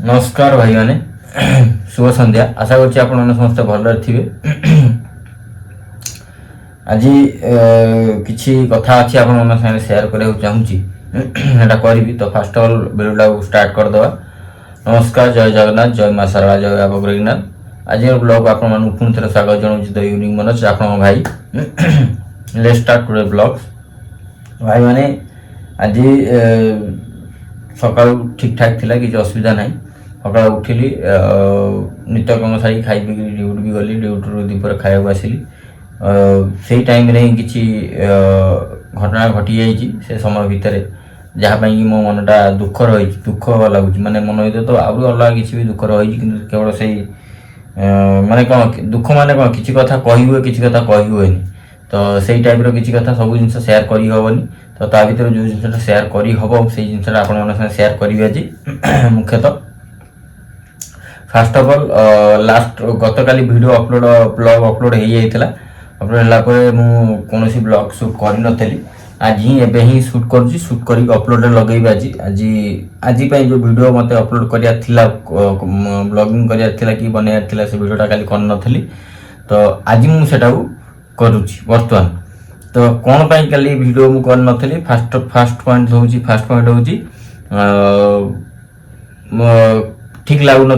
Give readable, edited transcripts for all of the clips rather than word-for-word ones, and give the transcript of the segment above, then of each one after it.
नमस्कार भाई मैंने शुभ संध्या आशा करुच्ची आप समस्त भल थे आज किसी कथा अच्छी आप सेयार करने चाहूँगी करी तो फास्ट ऑल वीडियो स्टार्ट करदे। नमस्कार जय जगन्नाथ जय माँ सारा जय बाबा गोरखनाथ। आज ब्लॉग आप पुणी थे स्वागत जनाऊँ द यूनिक मनोज आप भाई लेट्स स्टार्ट टुडे ब्लॉग भाई मैंने आज सकाल ठीक ठाक थिला किसी असुविधा ना सकाल उठिली नित्यकर्म सारी खाई पी ड्यूटी भी गली ड्यूटी दीपर खाया आसिली से टाइम रे किसी घटना घटी जाइए से समय भितर जहाँपाई कि मो मनटा दुख रही दुख लगुच माने मन भर तो आउरी अलग किसी भी दुख रही कि केवल से माने कौन दुख माने कौन किसी कथा कही हुए किसी कथा कही हुए तो से टाइप किसी कथा सब जिन शेयर करी हेनी तो ता भर जो जिनसा शेयर करी हम से जिनसा आप शेयर करी आज मुख्यतः फास्ट ऑफ ऑल लास्ट गत काली वीडियो अपलोड ब्लॉग अपलोड हो जाता अपलोड है कौन ब्लॉग शूट कर नी आज ही शूट कर शूट कर अपलोड लगे आज आज आज जो वीडियो मत अपलोड कराला ब्लॉगिंग कराला कि बनैला से वीडियोटा काली कर तो आज मुझे करुच्ची बर्तमान तो कौन पाई काली वीडियो मु कर नथली फास्ट पॉइंट हूँ ठीक लगुन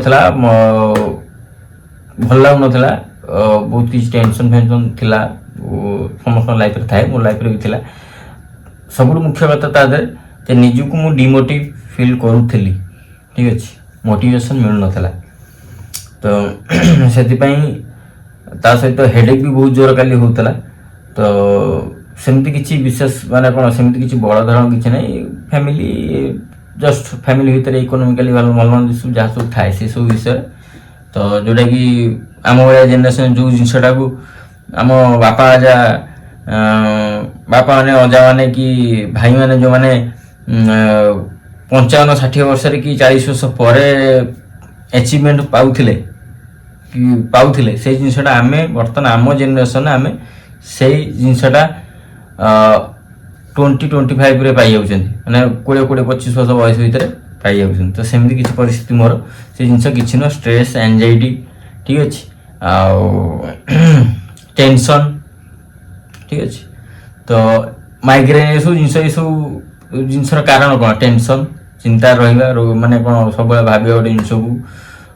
भल लगुन बहुत किसी टेंशन फेंशन थिला समस्त लाइफ थाए मो लाइफ भी थिला सब मुख्य कथा तादे निजुक मु डिमोटिव फील करूली ठीक अच्छे मोटिवेशन मिल नाला तो से सहित हेडेक भी बहुत जोर काली होता तो सेमती किसी विशेष माने कौन सेमती किसी बड़ धरण किसी ना फैमिली जस्ट फैमिली भितर इकोनोमिकली भल सब जहाँ सब थाए से सब विषय तो जोटा कि आम भाया जेनेरेशन जो जिनटा को आम बापा अजा बापा मैंने अजा मैंने कि भाई मैंने जो मैंने 55-60 वर्ष कि 40 वर्ष पर अचिवमेंट पाउथिले से जिनटा आम बर्तमान आम जेनेरेशन आम से जिनटा 20-25 रे पाई जाऊँ मैंने 20-25 वर्ष बयस भितर पाई जाऊँ तो सेमती किसी परिस्थिति मोर से जिन किसी न स्ट्रेस एंजाइटी ठीक अच्छे टेंशन ठीक अच्छे तो माइग्रेन ये सब जिनसर कारण कौन टेंशन चिंता रहा माने कौन सब भाव गोटे जिनस को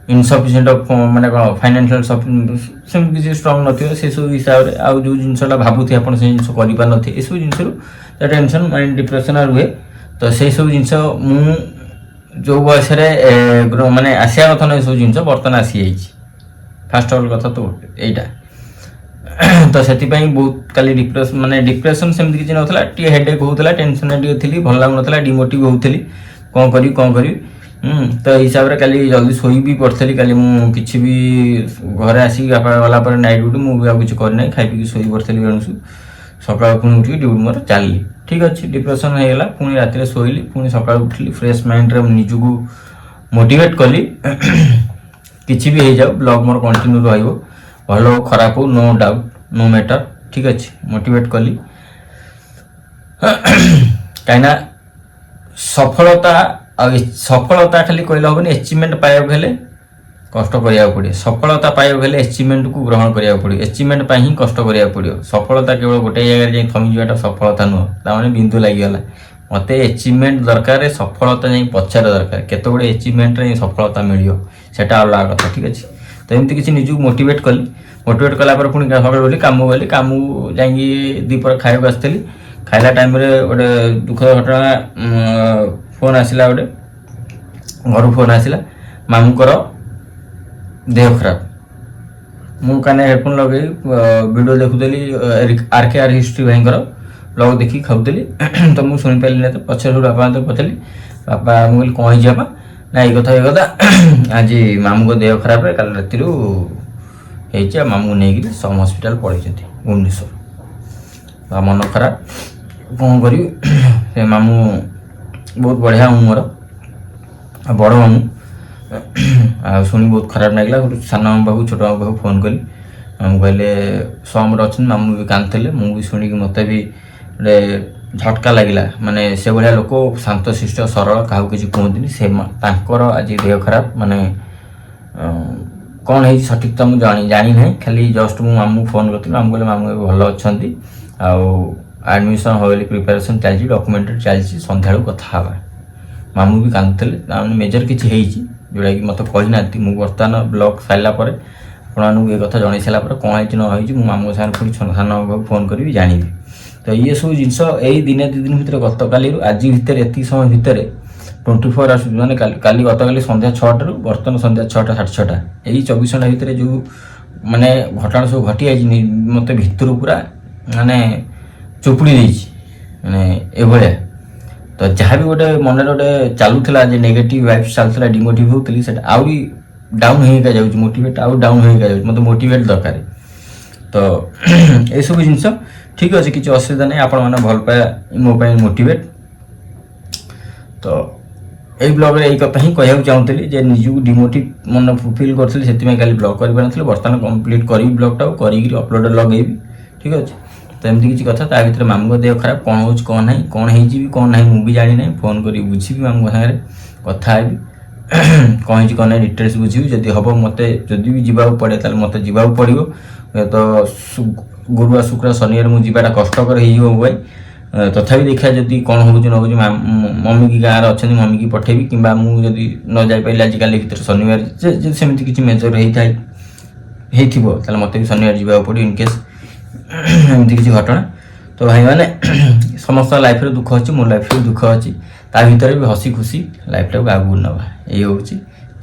इनसफिसीयंट माने कौन फाइनेंशियल सेम किसी स्ट्रंग न से सब हिसाब से आउ जो जिनसा भावुथे आप जिन करें ये सब जिन टेंशन माइंड डिप्रेशन रुहे तो से सब जिन मु जो बयस माने आसिया कथा ना सब जिन बर्तमान आसी जाइए फास्ट ऑल कथा तो यहीटा तो से बहुत काली डिप्रेशन माने डिप्रेशन सेमती किसी नाला टी हेडेक होता टेंशन थी भल लगुन डिमोटिव होती कौन करी तो हिसाब से काली जल्दी सोई भी पड़ी काली मुझे भी घर आसिक गला नाइट ड्यूटी मुझे किसी करना खाई पी सोई पड़ी बेणुसु सकाल पुणी उठ ड्यूटी मोर चलि ठीक अच्छे डिप्रेशन होगा पुणी राति शोली पुणी सका उठली फ्रेश माइंड रे निजू मोटिवेट कली किसी भी हो जाओ ब्लॉग मोर कंटिन्यू रहा भल हो खराब हो नो डाउट नो मैटर ठीक अच्छे मोटिवेट कली कहीं सफलता खाली कहले हेनी अचिवमेंट पाइबा हेले कष्ट करा पड़े सफलता पाइबा हेले अचिवमेंट को ग्रहण करा पड़े अचिवमेंट ही कष्ट करा पड़ो सफलता केवल गोटे जगह जाए थमी जाटा सफलता नुह ताने बिंदु लगिगला मत अचिवमेंट दरकार सफलता जाए पचार दरकार केत गुड़े अचिवमेंट सफलता मिल सेटा अलग कथा ठीक अच्छे तो एमती किसी निजू मोटिवेट कली मोटिवेट कलापर पुणी सकाल गली कम गली कम जा दीपर खाइबा आसती खाइला टाइम गोटे दुखद घटना फोन आसला गोटे घर फोन आसला मामूकर देह खराब मु काने हेडफोन लगे वीडियो देखुली आर हिस्ट्री भाई ब्लॉग देखी खाऊली तो मुझे शुणी पारे ना तो पचर बापा तो पचारि बापा मुझे कौन बापा ना ये कथा आज मामू को देह खराब है कल राति मामू नहीं सम हस्पिटाल पड़े भुवनेश्वर मन खराब कौन कर मामू बहुत बढ़िया हूँ मोर बड़ मामू शुणी बहुत खराब लगे गोटे सान मामू पाक छोट मामू पाक फोन कली मामू कहले समर अच्छा मामू भी कांदे मुझे शुणी मत भी गोटे ଝଟକା ଲାଗିଲା ମାନେ ସେଭଳିଆ ଲୋକ ଶାନ୍ତଶିଷ୍ଟ ସରଳ କାହାକୁ କିଛି କୁହନ୍ତିନି ସେ ତାଙ୍କର ଆଜି ଦେହ ଖରାପ ମାନେ କ'ଣ ହେଇଛି ସଠିକ୍ ତ ମୁଁ ଜାଣିନାହିଁ ଖାଲି ଜଷ୍ଟ ମୁଁ ମାମୁଁ ଫୋନ୍ କରିଥିଲି ମାମୁଁ କହିଲେ ମାମୁଁ ଏବେ ଭଲ ଅଛନ୍ତି ଆଉ ଆଡ଼ମିସନ୍ ହେବ ବୋଲି ପ୍ରିପାରେସନ୍ ଚାଲିଛି ଡକୁମେଣ୍ଟାରୀ ଚାଲିଛି ସନ୍ଧ୍ୟାବେଳକୁ କଥା ହେବା ମାମୁଁ ବି କାନ୍ଦୁଥିଲେ ତାମାନେ ମେଜର କିଛି ହେଇଛି ଯେଉଁଟାକି ମୋତେ କହିନାହାନ୍ତି ମୁଁ ବର୍ତ୍ତମାନ ବ୍ଲଗ୍ ସାରିଲା ପରେ ଆପଣମାନଙ୍କୁ ଏ କଥା ଜଣାଇ ସାରିଲା ପରେ କ'ଣ ହେଇଛି ନ ହେଇଛି ମୁଁ ମାମୁଁ ସାଙ୍ଗରେ ପୁଣି ସାନ ବାବୁକୁ ଫୋନ୍ କରିବି ଜାଣିବି ତ ଇଏ ସବୁ ଜିନିଷ ଏଇ ଦିନେ ଦୁଇ ଦିନ ଭିତରେ ଗତକାଲିରୁ ଆଜି ଭିତରେ ଏତିକି ସମୟ ଭିତରେ 24 ଆୱାର୍ସ ମାନେ କାଲି ଗତକାଲି ସନ୍ଧ୍ୟା 6ଟାରୁ ବର୍ତ୍ତମାନ ସନ୍ଧ୍ୟା 6ଟା 6:30 ଏଇ 24 ଘଣ୍ଟା ଭିତରେ ଯେଉଁ ମାନେ ଘଟଣା ସବୁ ଘଟିଯାଇଛି ମୋତେ ଭିତରୁ ପୁରା ମାନେ ଚୁପୁଡ଼ି ଦେଇଛି ମାନେ ଏଭଳିଆ ତ ଯାହା ବି ଗୋଟେ ମନରେ ଗୋଟେ ଚାଲୁଥିଲା ଯେ ନେଗେଟିଭ୍ ଭାଇବ୍ସ ଚାଲୁଥିଲା ଡିମୋଟିଭ୍ ହେଉଥିଲି ସେଟା ଆହୁରି ଡାଉନ୍ ହେଇକା ଯାଉଛି ମୋଟିଭେଟ୍ ଆଉ ଡାଉନ୍ ହେଇକା ଯାଉଛି ମୋତେ ମୋଟିଭେଟ୍ ଦରକାର ତ ଏସବୁ ଜିନିଷ ଠିକ୍ ଅଛି କିଛି ଅସୁବିଧା ନାହିଁ ଆପଣମାନେ ଭଲ ପାଇବା ମୋ ପାଇଁ ମୋଟିଭେଟ୍ ତ এই ব্লগରେ এই କଥା ହିଁ କହିବାକୁ ଚାହୁଁଥିଲି ଯେ ନିଜକୁ ଡିମୋଟିଭ୍ ମନେ ଫିଲ୍ କରୁଥିଲି ସେଥିପାଇଁ କାଲି ବ୍ଲଗ୍ କରିପାରିନଥିଲି ବର୍ତ୍ତମାନ କମ୍ପ୍ଲିଟ୍ କରିବି ବ୍ଲଗ୍ଟାକୁ କରିକି ଅପଲୋଡ଼ ଲଗେଇବି ଠିକ୍ ଅଛି ତ ଏମିତି କିଛି କଥା ତା ଭିତରେ ମାମୁଙ୍କ ଦେହ ଖରାପ କ'ଣ ହେଉଛି କ'ଣ ନାହିଁ କ'ଣ ହେଇଛି ବି କ'ଣ ନାହିଁ ମୁଁ ବି ଜାଣିନାହିଁ ଫୋନ୍ କରିକି ବୁଝିବି ମାମୁଙ୍କ ସାଙ୍ଗରେ କଥା ହେବି କ'ଣ ହେଇଛି କ'ଣ ନାହିଁ ଡିଟେଲ୍ସ ବୁଝିବି ଯଦି ହେବ ମୋତେ ଯଦି ବି ଯିବାକୁ ପଡ଼େ ତାହେଲେ ମୋତେ ଯିବାକୁ ପଡ଼ିବ ତ ଗୁରୁବାର ଶୁକ୍ର ଶନିବାର ମୁଁ ଯିବାଟା କଷ୍ଟକର ହେଇଯିବ ଭାଇ ତଥାପି ଦେଖିବା ଯଦି କ'ଣ ହେଉଛି ନ ହେଉଛି ମମି କି ଗାଁରେ ଅଛନ୍ତି ମମି କି ପଠେଇବି କିମ୍ବା ମୁଁ ଯଦି ନ ଯାଇପାରିଲି ଆଜିକାଲି ଭିତରେ ଶନିବାର ଯଦି ସେମିତି କିଛି ମେଜର ହେଇଥିବ ତାହେଲେ ମୋତେ ବି ଶନିବାର ଯିବାକୁ ପଡ଼ିବ ଇନ୍ କେସ୍ ଏମିତି କିଛି ଘଟଣା ତ ଭାଇମାନେ ସମସ୍ତଙ୍କ ଲାଇଫ୍ରେ ଦୁଃଖ ଅଛି ମୋ ଲାଇଫ୍ରେ ବି ଦୁଃଖ ଅଛି ତା ଭିତରେ ବି ହସି ଖୁସି ଲାଇଫ୍ଟାକୁ ଆଗକୁ ନେବା ଏଇ ହେଉଛି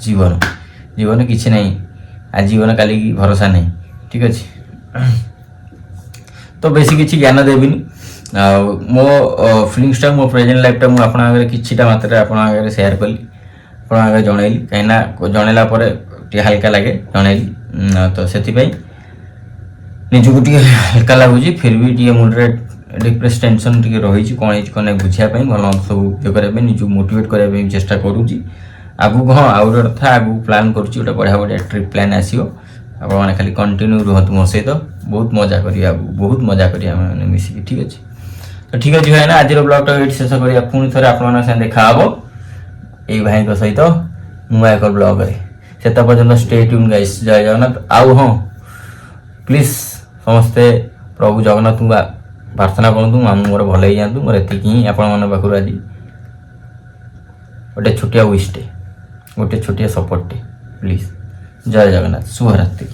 ଜୀବନ ଜୀବନ କିଛି ନାହିଁ ଆଜି ଜୀବନ କାଲିକି ଭରସା ନାହିଁ ଠିକ୍ ଅଛି ତ ବେଶୀ କିଛି ଜ୍ଞାନ ଦେବିନି ଆଉ ମୋ ଫିଲିଙ୍ଗସଟା ମୋ ପ୍ରେଜେଣ୍ଟ ଲାଇଫଟା ମୁଁ ଆପଣଙ୍କ ଆଗରେ କିଛିଟା ମାତ୍ରାରେ ଆପଣଙ୍କ ଆଗରେ ସେୟାର କଲି ଆପଣଙ୍କ ଆଗରେ ଜଣେଇଲି କାହିଁକିନା ଜଣେଇଲା ପରେ ଟିକେ ହାଲକା ଲାଗେ ଜଣେଇଲି ତ ସେଥିପାଇଁ ନିଜକୁ ଟିକେ ହାଲକା ଲାଗୁଛି ଫିର୍ ବି ଟିକେ ମୁଣ୍ଡରେ ଡିପ୍ରେସ୍ ଟେନସନ୍ ଟିକେ ରହିଛି କ'ଣ ହେଇଛି କ'ଣ ନାହିଁ ବୁଝିବା ପାଇଁ ଭଲ ସବୁ ଇଏ କରିବା ପାଇଁ ନିଜକୁ ମୋଟିଭେଟ୍ କରିବା ପାଇଁ ଚେଷ୍ଟା କରୁଛି ଆଗକୁ ହଁ ଆଉ ଗୋଟେ କଥା ଆଗକୁ ପ୍ଲାନ୍ କରୁଛି ଗୋଟେ ବଢ଼ିଆ ବଢ଼ିଆ ଟ୍ରିପ୍ ପ୍ଲାନ୍ ଆସିବ ଆପଣମାନେ ଖାଲି କଣ୍ଟିନ୍ୟୁ ରୁହନ୍ତୁ ମୋ ସହିତ ବହୁତ ମଜା କରିବା ଆଗକୁ ବହୁତ ମଜା କରିବା ଆମେ ମିଶିକି ଠିକ୍ ଅଛି ତ ଠିକ୍ ଅଛି ଭାଇନା ଆଜିର ବ୍ଲଗ୍ଟା ଏଇଠି ଶେଷ କରିବା ପୁଣି ଥରେ ଆପଣମାନଙ୍କ ସାଙ୍ଗେ ଦେଖା ହେବ ଏଇ ଭାଇଙ୍କ ସହିତ ନୂଆ ଏକ ବ୍ଲଗ୍ରେ ସେତ ପର୍ଯ୍ୟନ୍ତ ଷ୍ଟେ ଟ୍ୟୁନ୍ ଗାଇସ୍ ଜୟ ଜଗନ୍ନାଥ ଆଉ ହଁ ପ୍ଲିଜ୍ ସମସ୍ତେ ପ୍ରଭୁ ଜଗନ୍ନାଥଙ୍କୁ ପ୍ରାର୍ଥନା କରନ୍ତୁ ମାମୁଁ ମୋର ଭଲ ହେଇଯାଆନ୍ତୁ ମୋର ଏତିକି ହିଁ ଆପଣମାନଙ୍କ ପାଖରୁ ଆଜି ଗୋଟେ ଛୋଟିଆ ୱିଶ୍ଟେ ଗୋଟେ ଛୋଟିଆ ସପୋର୍ଟଟେ ପ୍ଲିଜ୍ ଜୟ ଜଗନ୍ନାଥ ଶୁଭରାତ୍ରି।